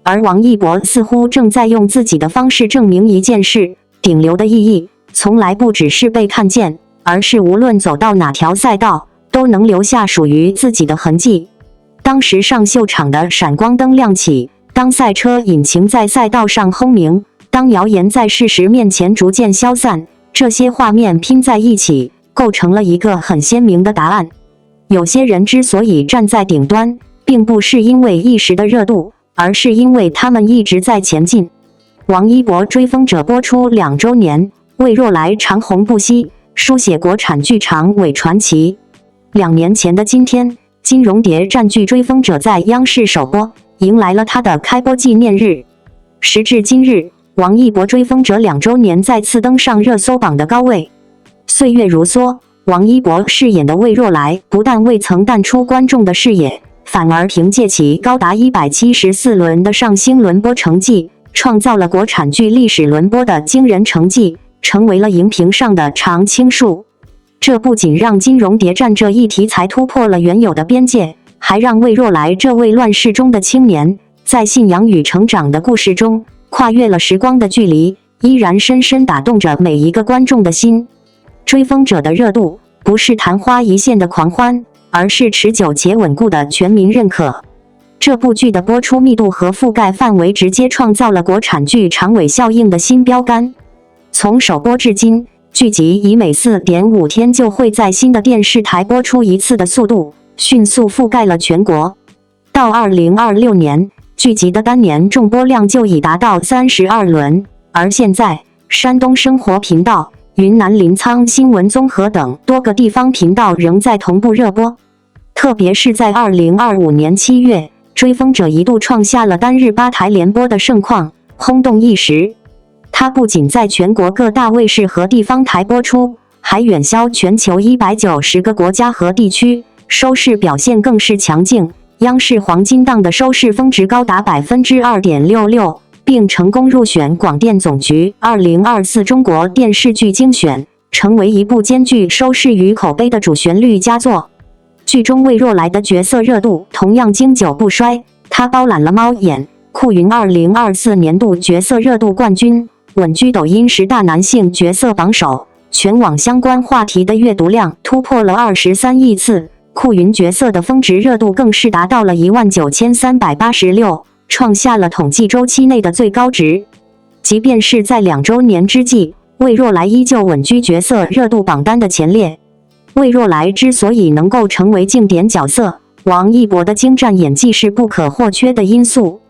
而王一博似乎正在用自己的方式证明一件事：顶流的意义从来不只是被看见，而是无论走到哪条赛道，都能留下属于自己的痕迹。当时上秀场的闪光灯亮起，当赛车引擎在赛道上轰鸣，当谣言在事实面前逐渐消散，这些画面拼在一起，构成了一个很鲜明的答案。有些人之所以站在顶端，并不是因为一时的热度，而是因为他们一直在前进。王一博《追风者》播出2周年，魏若来长红不息，书写国产剧长尾传奇。2年前的今天，金荣蝶占据《追风者》在央视首播，迎来了他的开播纪念日。时至今日，王一博《追风者》2周年再次登上热搜榜的高位。岁月如梭，王一博饰演的魏若来不但未曾淡出观众的视野，反而凭借其高达174轮的上星轮播成绩，创造了国产剧历史轮播的惊人成绩，成为了荧屏上的常青树。这不仅让金荣谍战这一题材突破了原有的边界，还让魏若来这位乱世中的青年，在信仰与成长的故事中，跨越了时光的距离，依然深深打动着每一个观众的心。追风者的热度不是昙花一现的狂欢，而是持久且稳固的全民认可。这部剧的播出密度和覆盖范围直接创造了国产剧长尾效应的新标杆。从首播至今，剧集以每4.5天就会在新的电视台播出一次的速度，迅速覆盖了全国。到2026年，剧集的单年重播量就已达到32轮，而现在，山东生活频道、云南临沧新闻综合等多个地方频道仍在同步热播。特别是在2025年7月，追风者一度创下了单日8台连播的盛况，轰动一时。它不仅在全国各大卫视和地方台播出，还远销全球190个国家和地区，收视表现更是强劲。央视黄金档的收视峰值高达 2.66%， 并成功入选广电总局2024中国电视剧精选，成为一部兼具收视与口碑的主旋律佳作。剧中魏若来的角色热度同样经久不衰，她包揽了猫眼、酷云2024年度角色热度冠军，稳居抖音10大男性角色榜首，全网相关话题的阅读量突破了23亿次，酷云角色的峰值热度更是达到了19386，创下了统计周期内的最高值。即便是在2周年之际，魏若来依旧稳居角色热度榜单的前列。魏若来之所以能够成为经典角色，王一博的精湛演技是不可或缺的因素。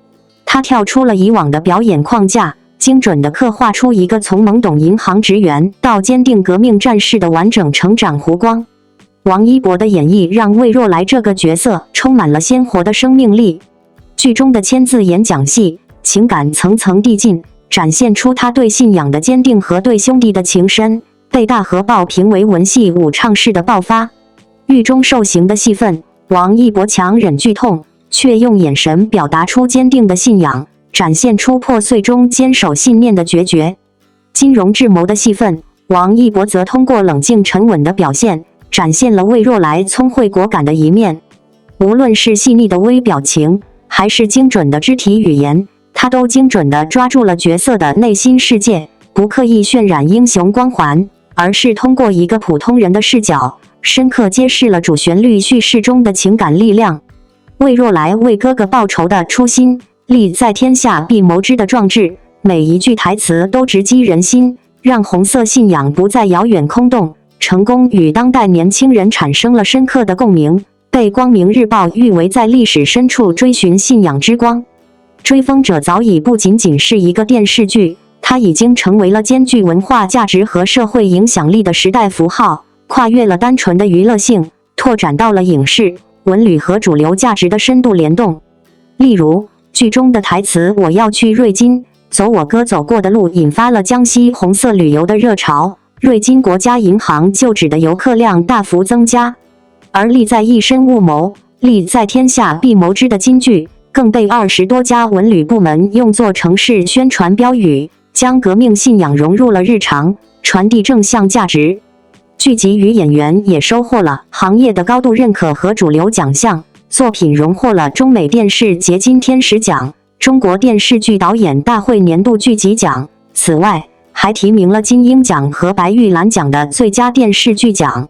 他跳出了以往的表演框架，精准地刻画出一个从懵懂银行职员到坚定革命战士的完整成长弧光。王一博的演绎让魏若来这个角色充满了鲜活的生命力。剧中的签字演讲戏，情感层层递进，展现出他对信仰的坚定和对兄弟的情深，被大河报评为文戏武唱式的爆发。狱中受刑的戏份，王一博强忍剧痛，却用眼神表达出坚定的信仰，展现出破碎中坚守信念的决绝。金融智谋的戏份，王一博则通过冷静沉稳的表现，展现了魏若来聪慧果敢的一面。无论是细腻的微表情，还是精准的肢体语言，他都精准地抓住了角色的内心世界，不刻意渲染英雄光环，而是通过一个普通人的视角，深刻揭示了主旋律叙事中的情感力量。魏若来为哥哥报仇的初心，立在天下必谋之的壮志，每一句台词都直击人心，让红色信仰不再遥远空洞，成功与当代年轻人产生了深刻的共鸣，被光明日报誉为在历史深处追寻信仰之光。追风者早已不仅仅是一个电视剧，它已经成为了兼具文化价值和社会影响力的时代符号，跨越了单纯的娱乐性，拓展到了影视、文旅和主流价值的深度联动。例如，剧中的台词"我要去瑞金，走我哥走过的路"引发了江西红色旅游的热潮，瑞金国家银行旧址的游客量大幅增加。而立在一身勿谋，立在天下必谋之的金句，更被20多家文旅部门用作城市宣传标语，将革命信仰融入了日常，传递正向价值。剧集与演员也收获了行业的高度认可和主流奖项，作品荣获了中美电视节金天使奖、中国电视剧导演大会年度剧集奖，此外还提名了金鹰奖和白玉兰奖的最佳电视剧奖。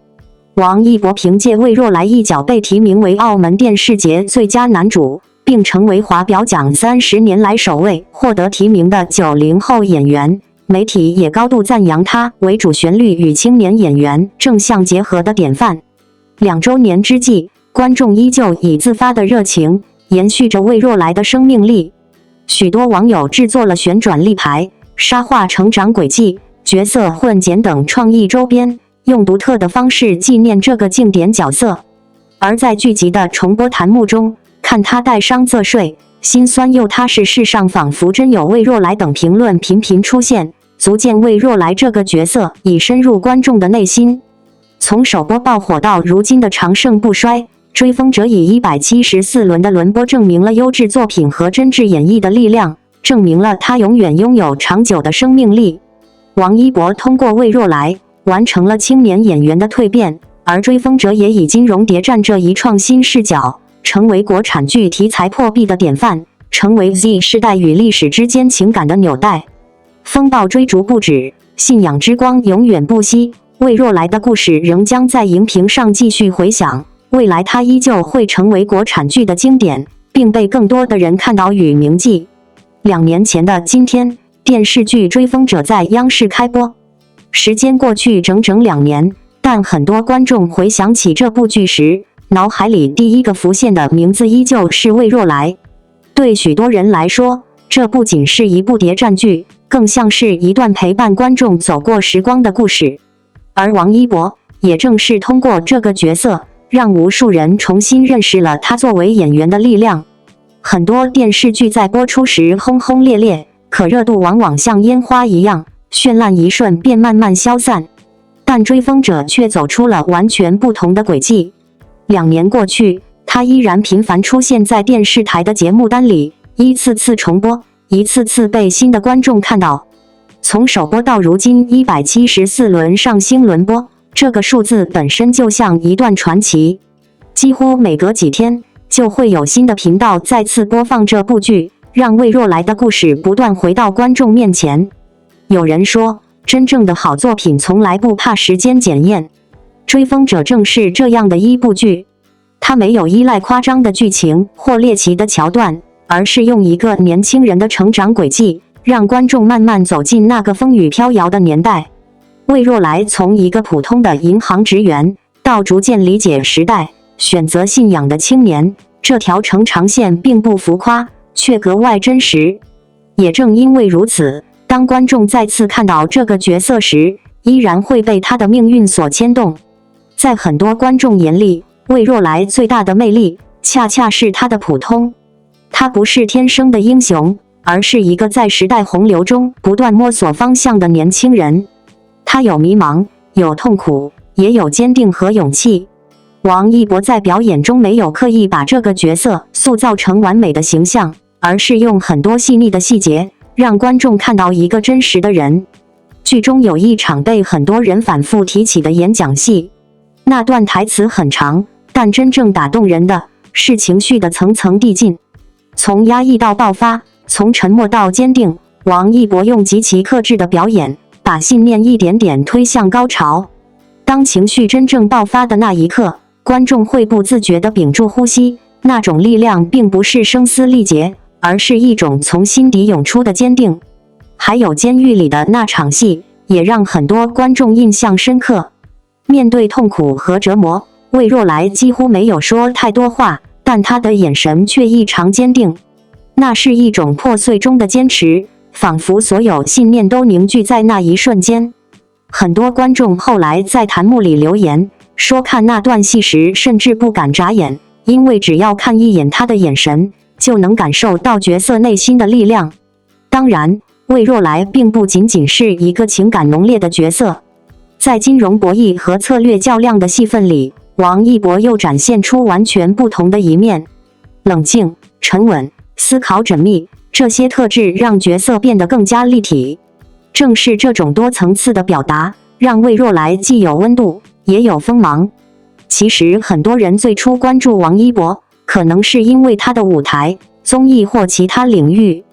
王一博凭借魏若来一角被提名为澳门电视节最佳男主，并成为华表奖30年来首位获得提名的90后演员。媒体也高度赞扬他为主旋律与青年演员正向结合的典范。2周年之际，观众依旧以自发的热情延续着魏若来的生命力。许多网友制作了旋转立牌、沙画成长轨迹、角色混剪等创意周边，用独特的方式纪念这个经典角色。而在剧集的重播弹幕中，看他带伤则睡，心酸又踏实，世上仿佛真有魏若来等评论频频出现，足见魏若来这个角色已深入观众的内心。从首播爆火到如今的长盛不衰，追风者以174轮的轮播证明了优质作品和真挚演绎的力量，证明了他永远拥有长久的生命力。王一博通过魏若来完成了青年演员的蜕变，而追风者也以金融谍战这一创新视角，成为国产剧题材破壁的典范，成为 Z 世代与历史之间情感的纽带。风暴追逐不止，信仰之光永远不息。魏若来的故事仍将在荧屏上继续回响，未来它依旧会成为国产剧的经典，并被更多的人看到与铭记。2年前的今天，电视剧《追风者》在央视开播。时间过去整整2年，但很多观众回想起这部剧时，脑海里第一个浮现的名字依旧是魏若来。对许多人来说，这不仅是一部谍战剧，更像是一段陪伴观众走过时光的故事。而王一博也正是通过这个角色，让无数人重新认识了他作为演员的力量。很多电视剧在播出时轰轰烈烈，可热度往往像烟花一样，绚烂一瞬便慢慢消散。但追风者却走出了完全不同的轨迹。2年过去，他依然频繁出现在电视台的节目单里，一次次重播，一次次被新的观众看到。从首播到如今174轮上星轮播，这个数字本身就像一段传奇。几乎每隔几天，就会有新的频道再次播放这部剧，让魏若来的故事不断回到观众面前。有人说，真正的好作品从来不怕时间检验，追风者正是这样的一部剧。它没有依赖夸张的剧情或猎奇的桥段，而是用一个年轻人的成长轨迹，让观众慢慢走进那个风雨飘摇的年代。魏若来从一个普通的银行职员，到逐渐理解时代、选择信仰的青年，这条成长线并不浮夸，却格外真实。也正因为如此，当观众再次看到这个角色时，依然会被他的命运所牵动。在很多观众眼里，魏若来最大的魅力，恰恰是他的普通。他不是天生的英雄，而是一个在时代洪流中不断摸索方向的年轻人。他有迷茫，有痛苦，也有坚定和勇气。王一博在表演中没有刻意把这个角色塑造成完美的形象，而是用很多细腻的细节，让观众看到一个真实的人。剧中有一场被很多人反复提起的演讲戏，那段台词很长，但真正打动人的是情绪的层层递进，从压抑到爆发，从沉默到坚定。王一博用极其克制的表演，把信念一点点推向高潮。当情绪真正爆发的那一刻，观众会不自觉地屏住呼吸，那种力量并不是声嘶力竭，而是一种从心底涌出的坚定。还有监狱里的那场戏，也让很多观众印象深刻。面对痛苦和折磨，魏若来几乎没有说太多话，但她的眼神却异常坚定。那是一种破碎中的坚持，仿佛所有信念都凝聚在那一瞬间。很多观众后来在弹幕里留言，说看那段戏时甚至不敢眨眼，因为只要看一眼他的眼神，就能感受到角色内心的力量。当然，魏若来并不仅仅是一个情感浓烈的角色，在金融博弈和策略较量的戏份里，王一博又展现出完全不同的一面。冷静、沉稳、思考缜密，这些特质让角色变得更加立体。正是这种多层次的表达，让魏若来既有温度，也有锋芒。其实很多人最初关注王一博，可能是因为他的舞台、综艺或其他领域。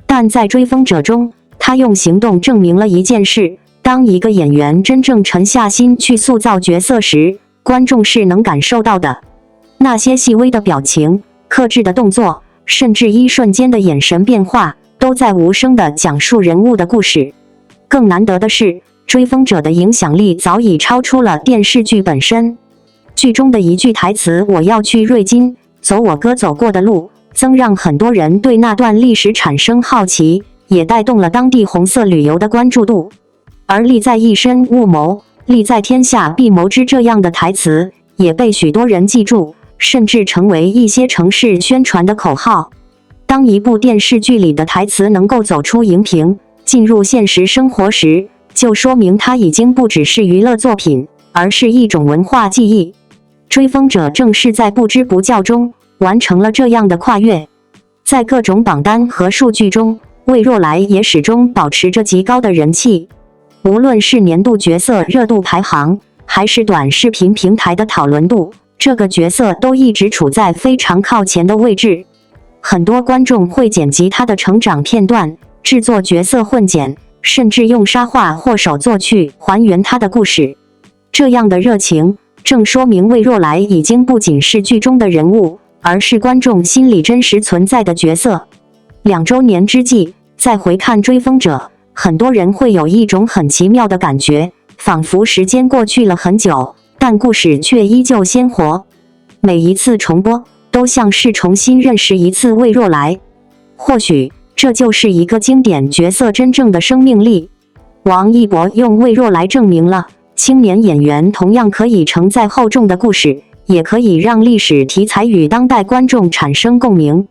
但在《追风者》中，他用行动证明了一件事：当一个演员真正沉下心去塑造角色时，观众是能感受到的。那些细微的表情、克制的动作，甚至一瞬间的眼神变化，都在无声地讲述人物的故事。更难得的是，《追风者》的影响力早已超出了电视剧本身。剧中的一句台词“我要去瑞金，走我哥走过的路”，曾让很多人对那段历史产生好奇，也带动了当地红色旅游的关注度。而利在一身勿谋，利在天下必谋之这样的台词，也被许多人记住，甚至成为一些城市宣传的口号。当一部电视剧里的台词能够走出荧屏，进入现实生活时，就说明它已经不只是娱乐作品，而是一种文化记忆。追风者正是在不知不觉中完成了这样的跨越。在各种榜单和数据中，魏若来也始终保持着极高的人气。无论是年度角色热度排行，还是短视频平台的讨论度，这个角色都一直处在非常靠前的位置。很多观众会剪辑他的成长片段，制作角色混剪，甚至用沙画或手作去还原他的故事。这样的热情正说明魏若来已经不仅是剧中的人物，而是观众心里真实存在的角色。2周年之际，再回看《追风者》，很多人会有一种很奇妙的感觉，仿佛时间过去了很久，但故事却依旧鲜活。每一次重播，都像是重新认识一次魏若来。或许，这就是一个经典角色真正的生命力。王一博用魏若来证明了，青年演员同样可以承载厚重的故事，也可以让历史题材与当代观众产生共鸣。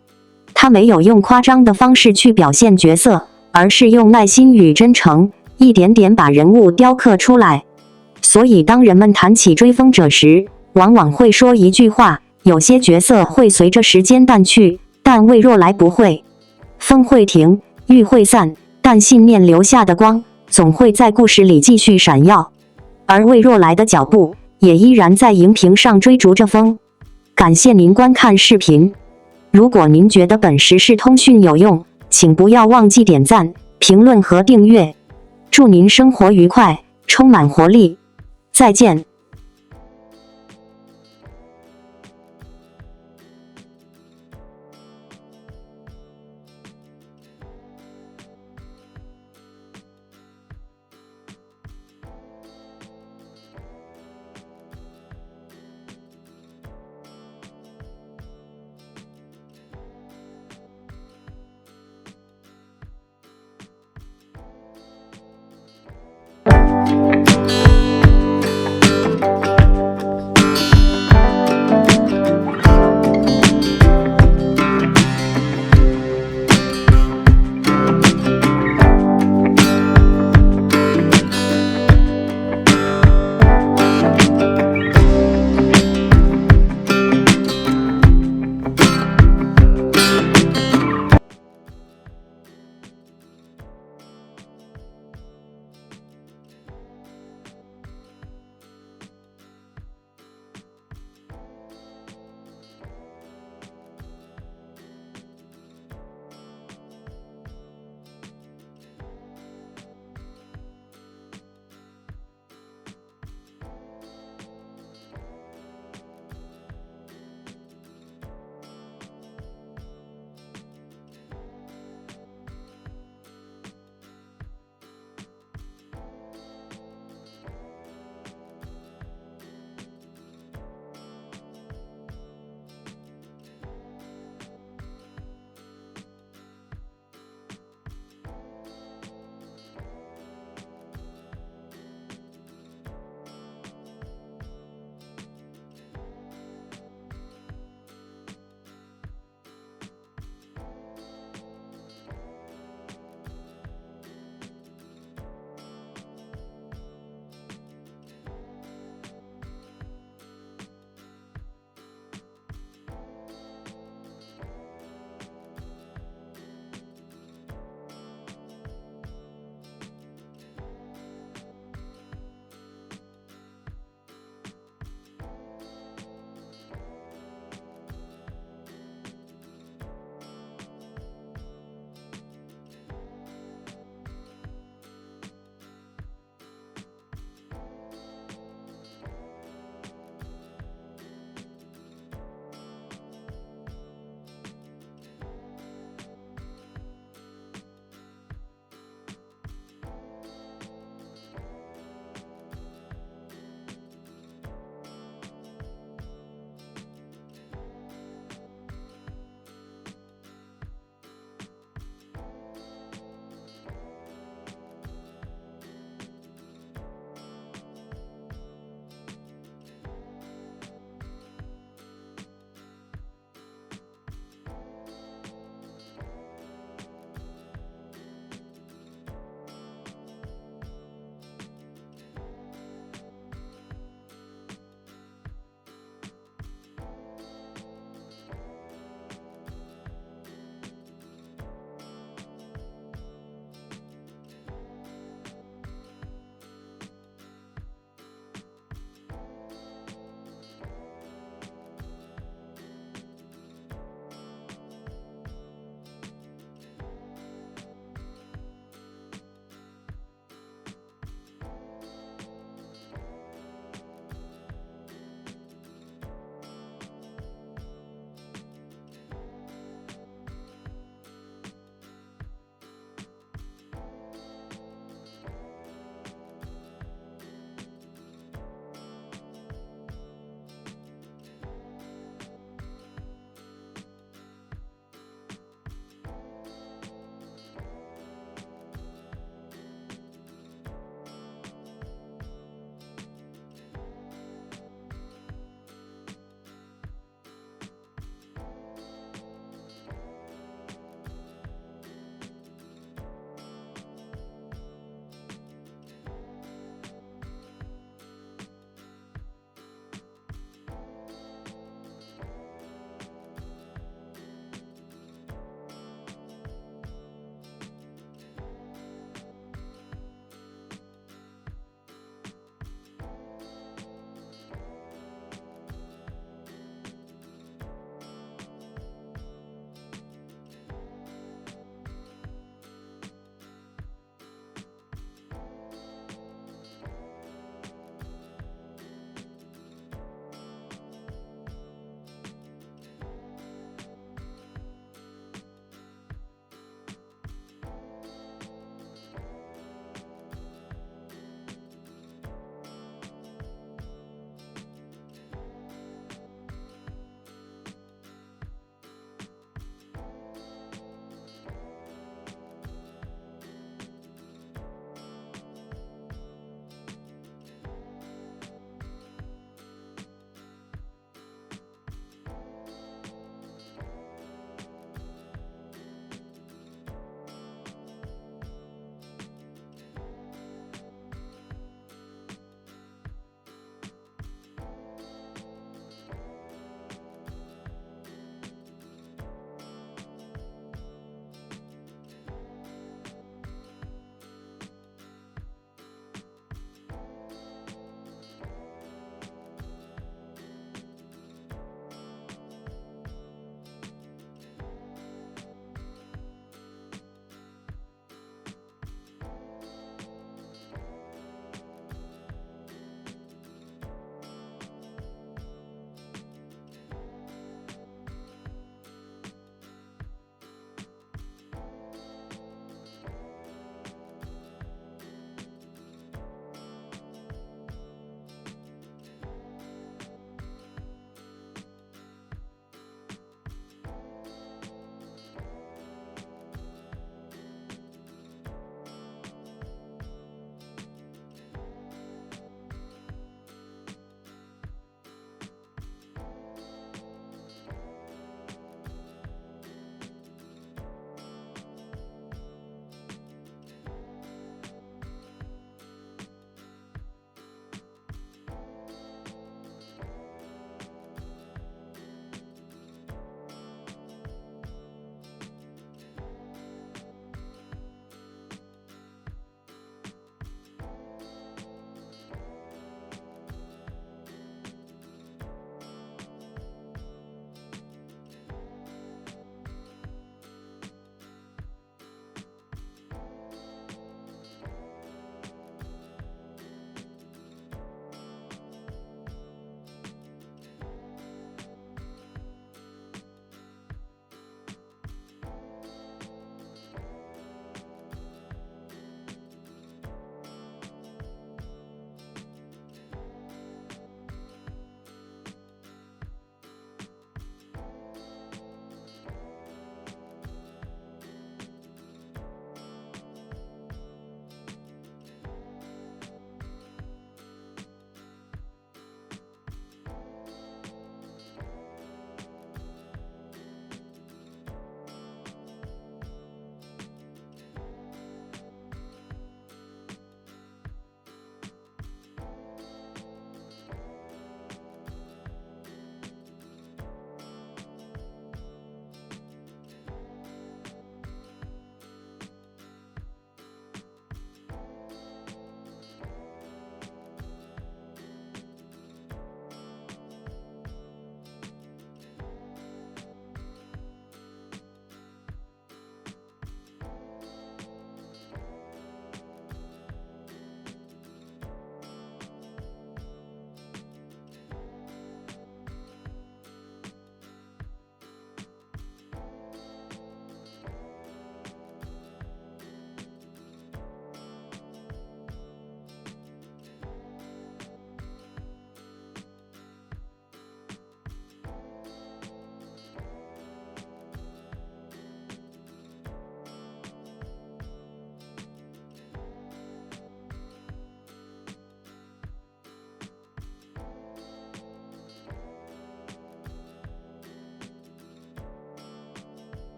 他没有用夸张的方式去表现角色，而是用耐心与真诚，一点点把人物雕刻出来。所以当人们谈起追风者时，往往会说一句话：有些角色会随着时间淡去，但魏若来不会。风会停，雨会散，但信念留下的光，总会在故事里继续闪耀。而魏若来的脚步，也依然在荧屏上追逐着风。感谢您观看视频。如果您觉得本时事通讯有用，请不要忘记点赞、评论和订阅。祝您生活愉快，充满活力。再见。